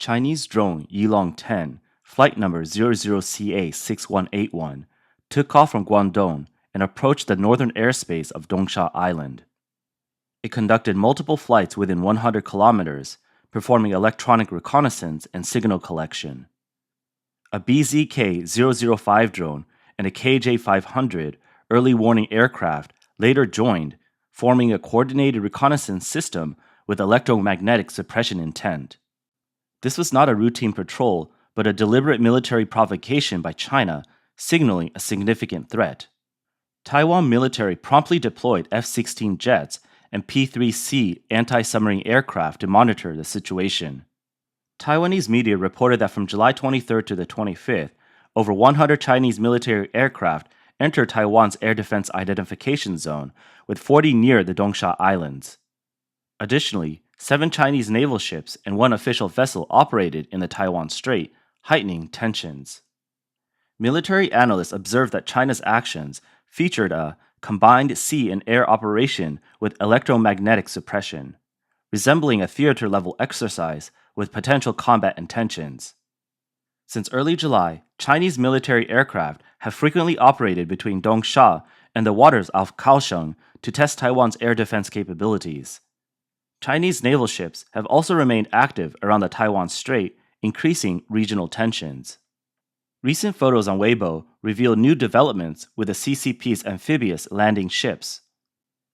Chinese drone Yilong 10, flight number 00CA6181, took off from Guangdong and approached the northern airspace of Dongsha Island. It conducted multiple flights within 100 kilometers, performing electronic reconnaissance and signal collection. A BZK-005 drone and a KJ-500 early warning aircraft later joined, forming a coordinated reconnaissance system with electromagnetic suppression intent. This was not a routine patrol, but a deliberate military provocation by China, signaling a significant threat. Taiwan military promptly deployed F-16 jets and P-3C anti-submarine aircraft to monitor the situation. Taiwanese media reported that from July 23rd to the 25th, over 100 Chinese military aircraft entered Taiwan's air defense identification zone, with 40 near the Dongsha Islands. Additionally, 7 Chinese naval ships and 1 official vessel operated in the Taiwan Strait, heightening tensions. Military analysts observed that China's actions featured a combined sea and air operation with electromagnetic suppression, resembling a theater-level exercise with potential combat intentions. Since early July, Chinese military aircraft have frequently operated between Dongsha and the waters off Kaohsiung to test Taiwan's air defense capabilities. Chinese naval ships have also remained active around the Taiwan Strait, increasing regional tensions. Recent photos on Weibo reveal new developments with the CCP's Amphibious landing ships.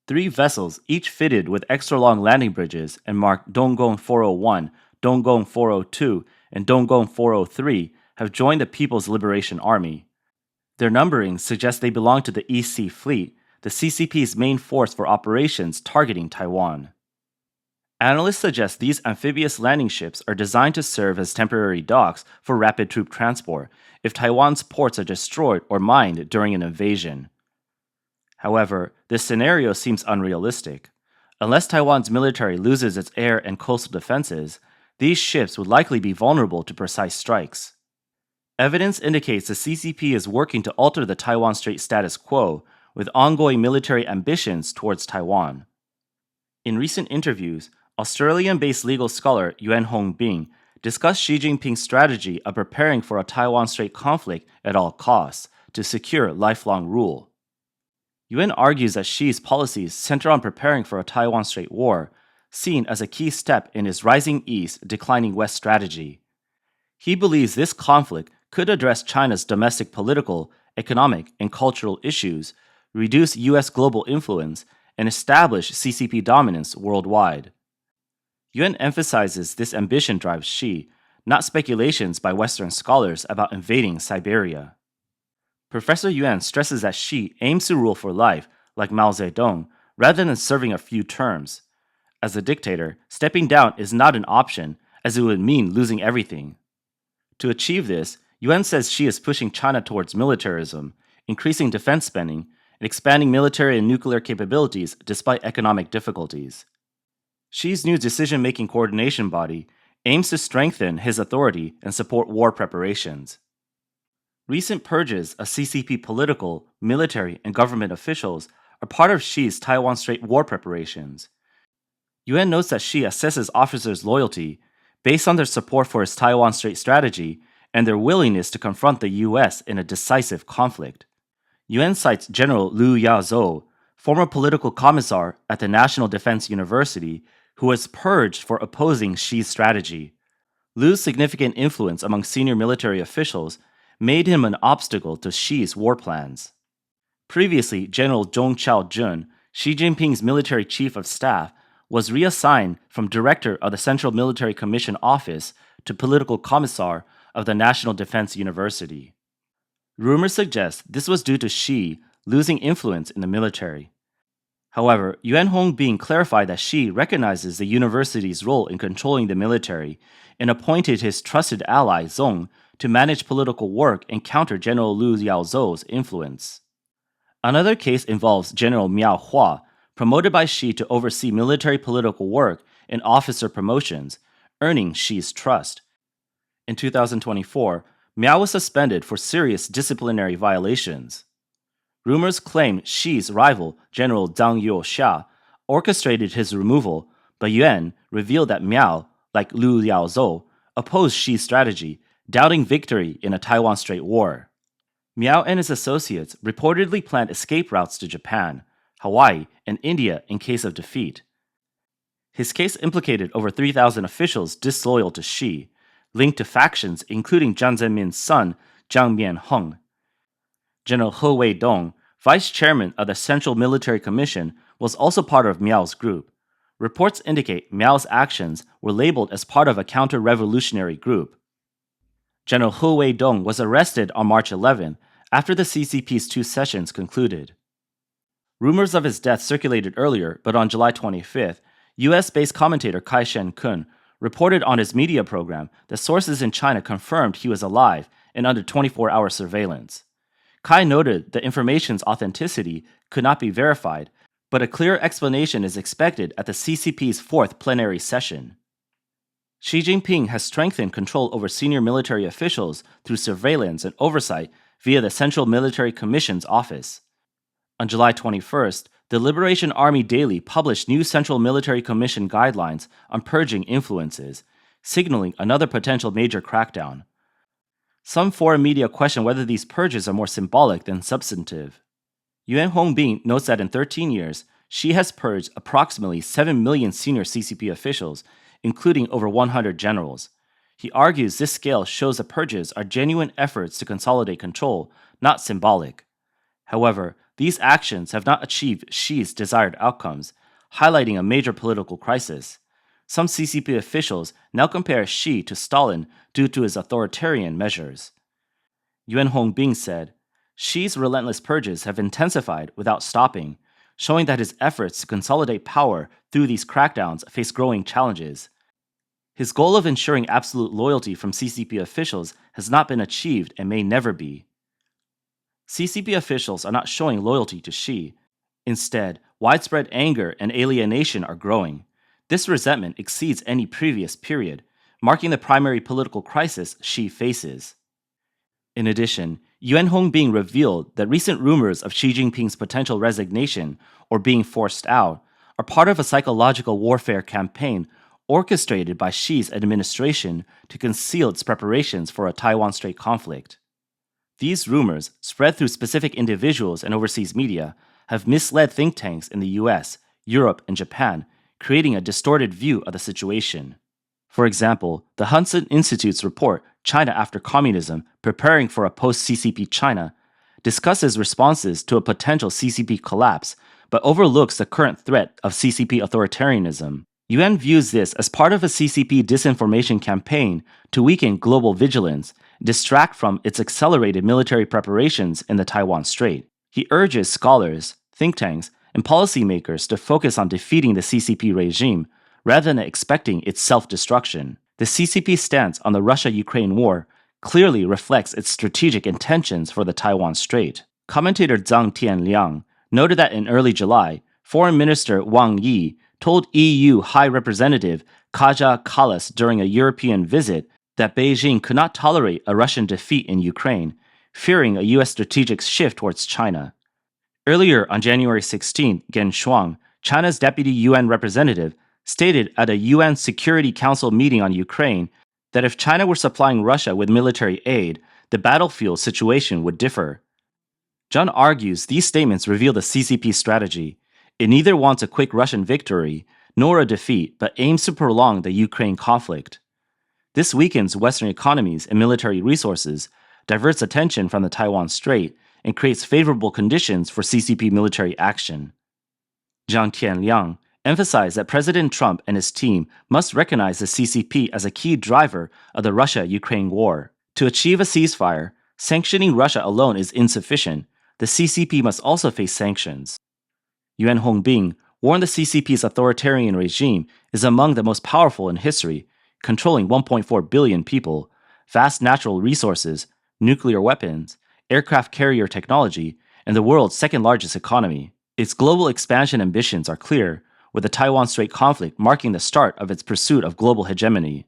3 vessels, each fitted with extra-long landing bridges and marked Donggong 401, Donggong 402, and Donggong 403, have joined the People's Liberation Army. Their numbering suggests they belong to the East Sea Fleet, the CCP's main force for operations targeting Taiwan. Analysts suggest these amphibious landing ships are designed to serve as temporary docks for rapid troop transport if Taiwan's ports are destroyed or mined during an invasion. However, this scenario seems unrealistic. Unless Taiwan's military loses its air and coastal defenses, these ships would likely be vulnerable to precise strikes. Evidence indicates the CCP is working to alter the Taiwan Strait status quo with ongoing military ambitions towards Taiwan. In recent interviews, Australian-based legal scholar Yuan Hongbing discussed Xi Jinping's strategy of preparing for a Taiwan Strait conflict at all costs to secure lifelong rule. Yuan argues that Xi's policies center on preparing for a Taiwan Strait war, seen as a key step in his rising East, declining West strategy. He believes this conflict could address China's domestic political, economic, and cultural issues, reduce U.S. global influence, and establish CCP dominance worldwide. Yuan emphasizes this ambition drives Xi, not speculations by Western scholars about invading Siberia. Professor Yuan stresses that Xi aims to rule for life, like Mao Zedong, rather than serving a few terms. As a dictator, stepping down is not an option, as it would mean losing everything. To achieve this, Yuan says Xi is pushing China towards militarism, increasing defense spending, and expanding military and nuclear capabilities despite economic difficulties. Xi's new decision-making coordination body aims to strengthen his authority and support war preparations. Recent purges of CCP political, military, and government officials are part of Xi's Taiwan Strait war preparations. Yuan notes that Xi assesses officers' loyalty based on their support for his Taiwan Strait strategy and their willingness to confront the U.S. in a decisive conflict. Yuan cites General Liu Yazhou, former political commissar at the National Defense University, who was purged for opposing Xi's strategy. Liu's significant influence among senior military officials made him an obstacle to Xi's war plans. Previously, General Zhong Qiaojun, Xi Jinping's military chief of staff, was reassigned from director of the Central Military Commission Office to political commissar of the National Defense University. Rumors suggest this was due to Xi losing influence in the military. However, Yuan Hongbing clarified that Xi recognizes the university's role in controlling the military and appointed his trusted ally Zong to manage political work and counter General Liu Yazhou's influence. Another case involves General Miao Hua, promoted by Xi to oversee military political work and officer promotions, earning Xi's trust. In 2024, Miao was suspended for serious disciplinary violations. Rumors claim Xi's rival, General Zhang Youxia, orchestrated his removal, but Yuan revealed that Miao, like Liu Yazhou, opposed Xi's strategy, doubting victory in a Taiwan Strait war. Miao and his associates reportedly planned escape routes to Japan, Hawaii, and India in case of defeat. His case implicated over 3,000 officials disloyal to Xi, linked to factions including Jiang Zemin's son, Jiang Mianheng. General He Weidong, vice chairman of the Central Military Commission, was also part of Miao's group. Reports indicate Miao's actions were labeled as part of a counter-revolutionary group. General He Weidong was arrested on March 11 after the CCP's 2 sessions concluded. Rumors of his death circulated earlier, but on July 25th, US-based commentator Kai Shen-kun reported on his media program that sources in China confirmed he was alive and under 24-hour surveillance. Kai noted the information's authenticity could not be verified, but a clear explanation is expected at the CCP's 4th plenary session. Xi Jinping has strengthened control over senior military officials through surveillance and oversight via the Central Military Commission's office. On July 21st, the Liberation Army Daily published new Central Military Commission guidelines on purging influences, signaling another potential major crackdown. Some foreign media question whether these purges are more symbolic than substantive. Yuan Hongbin notes that in 13 years, Xi has purged approximately 7 million senior CCP officials, including over 100 generals. He argues this scale shows the purges are genuine efforts to consolidate control, not symbolic. However, these actions have not achieved Xi's desired outcomes, highlighting a major political crisis. Some CCP officials now compare Xi to Stalin due to his authoritarian measures. Yuan Hongbin said, Xi's relentless purges have intensified without stopping, showing that his efforts to consolidate power through these crackdowns face growing challenges. His goal of ensuring absolute loyalty from CCP officials has not been achieved and may never be. CCP officials are not showing loyalty to Xi. Instead, widespread anger and alienation are growing. This resentment exceeds any previous period, marking the primary political crisis Xi faces. In addition, Yuan Hongbin revealed that recent rumors of Xi Jinping's potential resignation or being forced out are part of a psychological warfare campaign orchestrated by Xi's administration to conceal its preparations for a Taiwan Strait conflict. These rumors, spread through specific individuals and overseas media, have misled think tanks in the US, Europe, and Japan, creating a distorted view of the situation. For example, the Hudson Institute's report, China After Communism, Preparing for a Post-CCP China, discusses responses to a potential CCP collapse, but overlooks the current threat of CCP authoritarianism. Yuan views this as part of a CCP disinformation campaign to weaken global vigilance, distract from its accelerated military preparations in the Taiwan Strait. He urges scholars, think tanks, and policymakers to focus on defeating the CCP regime rather than expecting its self-destruction. The CCP stance on the Russia-Ukraine war clearly reflects its strategic intentions for the Taiwan Strait. Commentator Zhang Tianliang noted that in early July, Foreign Minister Wang Yi told EU High Representative Kaja Kallas during a European visit that Beijing could not tolerate a Russian defeat in Ukraine, fearing a US strategic shift towards China. Earlier on January 16, Gen Shuang, China's deputy UN representative, stated at a UN Security Council meeting on Ukraine that if China were supplying Russia with military aid, the battlefield situation would differ. Zhang argues these statements reveal the CCP strategy. It neither wants a quick Russian victory nor a defeat, but aims to prolong the Ukraine conflict. This weakens Western economies and military resources, diverts attention from the Taiwan Strait, and creates favorable conditions for CCP military action. Zhang Tianliang emphasized that President Trump and his team must recognize the CCP as a key driver of the Russia-Ukraine war. To achieve a ceasefire, sanctioning Russia alone is insufficient. The CCP must also face sanctions. Yuan Hongbin warned the CCP's authoritarian regime is among the most powerful in history, controlling 1.4 billion people, vast natural resources, nuclear weapons, aircraft carrier technology, and the world's second-largest economy. Its global expansion ambitions are clear, with the Taiwan Strait conflict marking the start of its pursuit of global hegemony.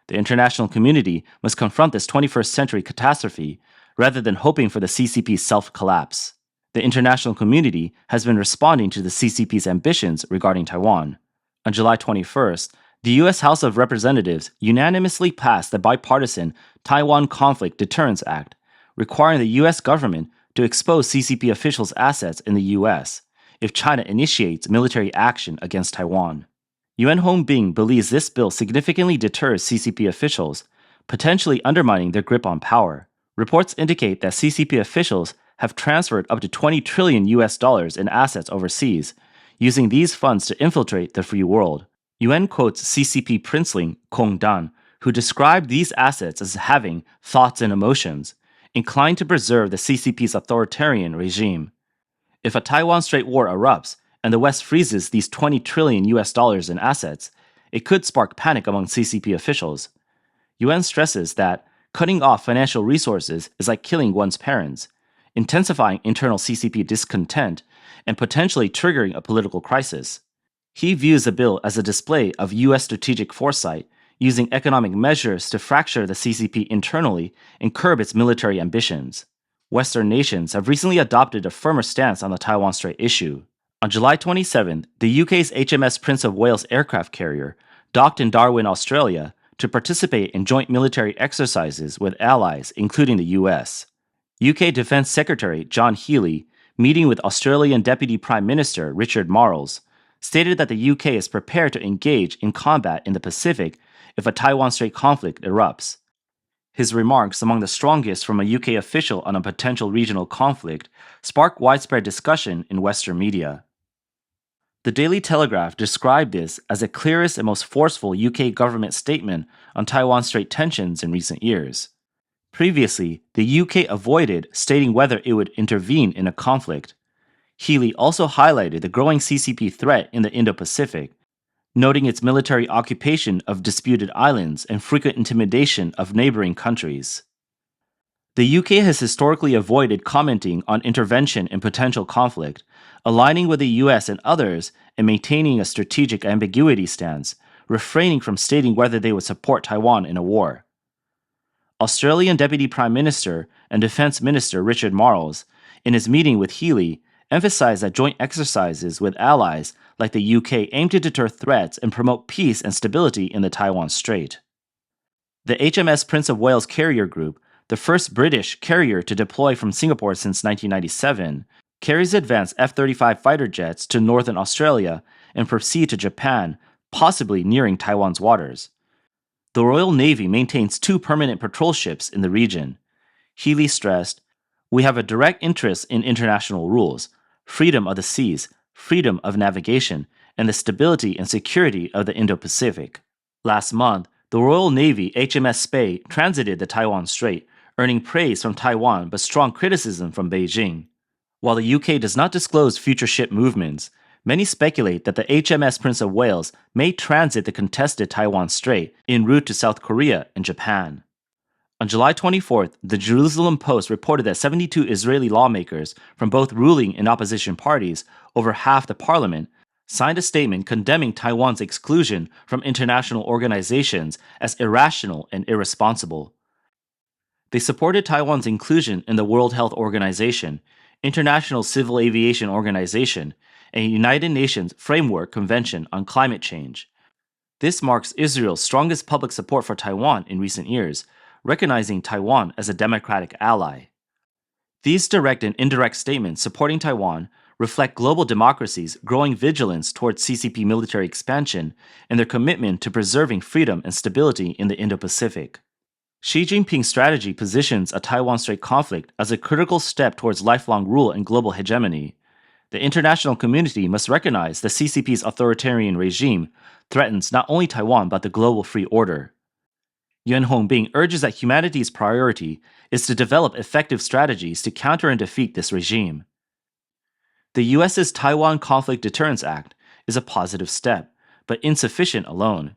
The international community must confront this 21st century catastrophe rather than hoping for the CCP's self-collapse. The international community has been responding to the CCP's ambitions regarding Taiwan. On July 21st, The U.S. House of Representatives unanimously passed the bipartisan Taiwan Conflict Deterrence Act, requiring the U.S. government to expose CCP officials' assets in the U.S. if China initiates military action against Taiwan. Yuan Hongbing believes this bill significantly deters CCP officials, potentially undermining their grip on power. Reports indicate that CCP officials have transferred up to 20 trillion US dollars in assets overseas, using these funds to infiltrate the free world. Yuan quotes CCP princeling Kong Dan, who described these assets as having thoughts and emotions, inclined to preserve the CCP's authoritarian regime. If a Taiwan Strait war erupts and the West freezes these 20 trillion US dollars in assets, it could spark panic among CCP officials. Yuan stresses that cutting off financial resources is like killing one's parents, intensifying internal CCP discontent, and potentially triggering a political crisis. He views the bill as a display of U.S. strategic foresight, using economic measures to fracture the CCP internally and curb its military ambitions. Western nations have recently adopted a firmer stance on the Taiwan Strait issue. On July 27th, the UK's HMS Prince of Wales aircraft carrier docked in Darwin, Australia, to participate in joint military exercises with allies, including the US. UK Defence Secretary John Healey, meeting with Australian Deputy Prime Minister Richard Marles, stated that the UK is prepared to engage in combat in the Pacific if a Taiwan Strait conflict erupts. His remarks, among the strongest from a UK official on a potential regional conflict, sparked widespread discussion in Western media. The Daily Telegraph described this as the clearest and most forceful UK government statement on Taiwan Strait tensions in recent years. Previously, the UK avoided stating whether it would intervene in a conflict. Healey also highlighted the growing CCP threat in the Indo-Pacific, noting its military occupation of disputed islands and frequent intimidation of neighboring countries. The UK has historically avoided commenting on intervention in potential conflict, aligning with the US and others and maintaining a strategic ambiguity stance, refraining from stating whether they would support Taiwan in a war. Australian Deputy Prime Minister and Defence Minister Richard Marles, in his meeting with Healey, emphasized that joint exercises with allies like the UK aim to deter threats and promote peace and stability in the Taiwan Strait. The HMS Prince of Wales Carrier Group, the first British carrier to deploy from Singapore since 1997, carries advanced F-35 fighter jets to northern Australia and proceed to Japan, possibly nearing Taiwan's waters. The Royal Navy maintains 2 permanent patrol ships in the region. Healey stressed, "We have a direct interest in international rules, freedom of the seas, freedom of navigation, and the stability and security of the Indo-Pacific." Last month, the Royal Navy HMS Spey transited the Taiwan Strait, earning praise from Taiwan but strong criticism from Beijing. While the UK does not disclose future ship movements, many speculate that the HMS Prince of Wales may transit the contested Taiwan Strait en route to South Korea and Japan. On July 24th, the Jerusalem Post reported that 72 Israeli lawmakers from both ruling and opposition parties, over half the parliament, signed a statement condemning Taiwan's exclusion from international organizations as irrational and irresponsible. They supported Taiwan's inclusion in the World Health Organization, International Civil Aviation Organization, and United Nations Framework Convention on Climate Change. This marks Israel's strongest public support for Taiwan in recent years, recognizing Taiwan as a democratic ally. These direct and indirect statements supporting Taiwan reflect global democracies' growing vigilance towards CCP military expansion and their commitment to preserving freedom and stability in the Indo-Pacific. Xi Jinping's strategy positions a Taiwan Strait conflict as a critical step towards lifelong rule and global hegemony. The international community must recognize the CCP's authoritarian regime threatens not only Taiwan but the global free order. Yuan Hongbing urges that humanity's priority is to develop effective strategies to counter and defeat this regime. The US's Taiwan Conflict Deterrence Act is a positive step, but insufficient alone.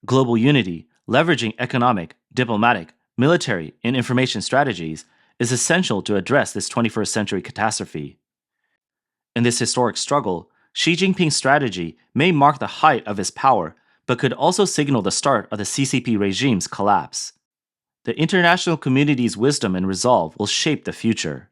Global unity, leveraging economic, diplomatic, military, and information strategies is essential to address this 21st century catastrophe. In this historic struggle, Xi Jinping's strategy may mark the height of his power, but could also signal the start of the CCP regime's collapse. The international community's wisdom and resolve will shape the future.